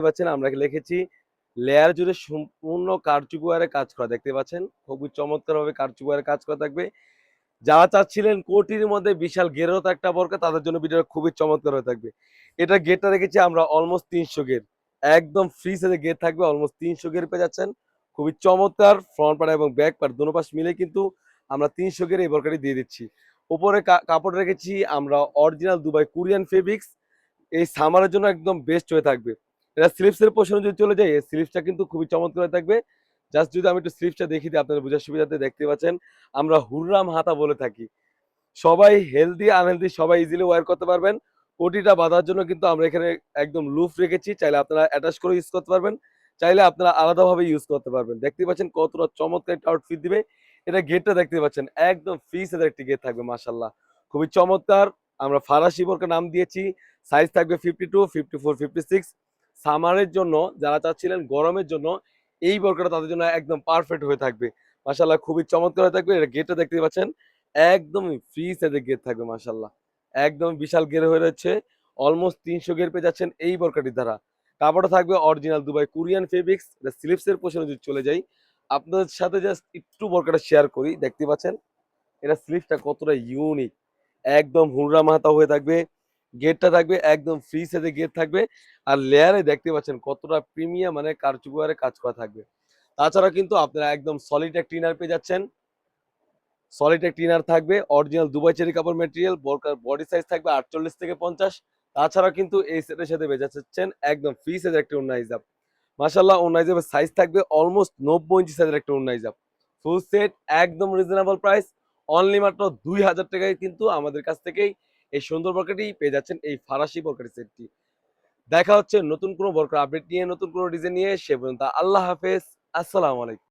পাচ্ছেন আমরা লিখেছি লেয়ার জুড়ে সম্পূর্ণ কারচুপি ওয়্যারে কাজ করা। দেখতে পাচ্ছেন খুবই চমৎকারভাবে কারচুপি ওয়্যারে কাজ করা থাকবে। যারা চাচ্ছিলেন কোটির মধ্যে বিশাল গেরোত একটা বোরকা তাদের জন্য ভিডিওটা খুবই চমৎকার হয়ে থাকবে। এটা গেটটা রেখেছি আমরা অলমোস্ট ৩০০ গের। একদম ফ্রি সাইজের গেট থাকবে, অলমোস্ট ৩০০ গের পেয়ে যাচ্ছেন। খুবই চমৎকার ফ্রন্ট পার্ট এবং ব্যাক পার্ট দোনো পাশ মিলে কিন্তু আমরা ৩০০ গের এই বোরকাটি দিয়ে দিচ্ছি। উপরে কাপড় রেখেছি আমরা অরিজিনাল দুবাই কোরিয়ান ফেব্রিক্স। এই সামারের জন্য একদম বেস্ট হয়ে থাকবে। এটা স্লিপসের পোর্শনে যদি চলে যাই, এই স্লিপসটা কিন্তু খুবই চমৎকার হয়ে থাকবে। জাস্ট যদি আমি একটু স্লিপসটা দেখিয়ে দিই আপনাদের বোঝার সুবিধার্থে, দেখতে পাচ্ছেন আমরা হুররাম হাতা বলে থাকি। সবাই হেলদি আনহেলদি সবাই ইজিলি ওয়্যার করতে পারবেন। কোটিটা বাঁধার জন্য কিন্তু আমরা এখানে একদম লুফ রেখেছি। চাইলে আপনারা অ্যাটাচ করে ইউজ করতে পারবেন। চাইলে আপনারা আলাদাভাবে ইউজ করতে পারবেন। দেখতে পাচ্ছেন কতটা চমৎকার একটা আউটফিট দিবে। এটা গেটটা দেখতে পাচ্ছেন একদম ফ্রি সাইজের একটি গেট থাকবে মাশাআল্লাহ। খুবই চমৎকার। আমরা ফারাসি বোরকা নাম দিয়েছি। সাইজ থাকবে 52, 54, 56। সামারের জন্য যারা চাচ্ছিলেন গরমের জন্য এই বোরকাটা তাদের জন্য একদম পারফেক্ট হয়ে থাকবে। মাশাআল্লাহ খুবই চমৎকার হয়ে থাকবে। এটা গেটটা দেখতে পাচ্ছেন একদমই ফ্রি সাইজের গের থাকবে মাশাআল্লাহ। একদম বিশাল গের হয়ে রয়েছে। অলমোস্ট ৩০০ গের পেয়ে যাচ্ছেন এই বোরকাটির দ্বারা। কাপড়টা থাকবে অরিজিনাল দুবাই কোরিয়ান ফেব্রিক্স। এটা স্লিপসের পোর্শনে যদি চলে যাই, আপনাদের সাথে জাস্ট একটু বোরকাটা শেয়ার করি। দেখতে পাচ্ছেন এটা স্লিপসটা কতটা ইউনিক। একদম হুররাম হাতা হয়ে থাকবে। গেটটা থাকবে একদম ফ্রি সাইজের গেট থাকবে। আর লেয়ারে দেখতে পাচ্ছেন কতটা প্রিমিয়াম মানে কারচুপি ওয়্যারে কাজ করা থাকবে। তাছাড়া কিন্তু আপনারা একদম সলিড একটা ইনার পেয়ে যাচ্ছেন। সলিড একটা ইনার থাকবে অরিজিনাল দুবাই চেরি কাপড় ম্যাটেরিয়াল। বোরকার বডি সাইজ থাকবে ৪৮ থেকে ৫০। তাছাড়া কিন্তু এই সেটের সাথে বেঁচে যাচ্ছেন একদম ফ্রি সাইজের একটা ওড়না হিজাব। মাশাআল্লাহ ওড়না হিজাবের সাইজ থাকবে অলমোস্ট ৯০ ইঞ্চি সাইজের একটা ওড়না হিজাব। ফুল সেট একদম রিজনেবল প্রাইস। অনলি মাত্র ২,০০০ টাকায় কিন্তু আমাদের কাছ থেকেই এই সুন্দর বোরকাটি পেয়ে যাচ্ছেন, এই ফারাসি বোরকাটি সেটটি। দেখা হচ্ছে নতুন কোনো বোরকার আপডেট নিয়ে, নতুন কোনো ডিজাইন নিয়ে। সে পর্যন্ত আল্লাহ হাফেজ। আসসালামু আলাইকুম।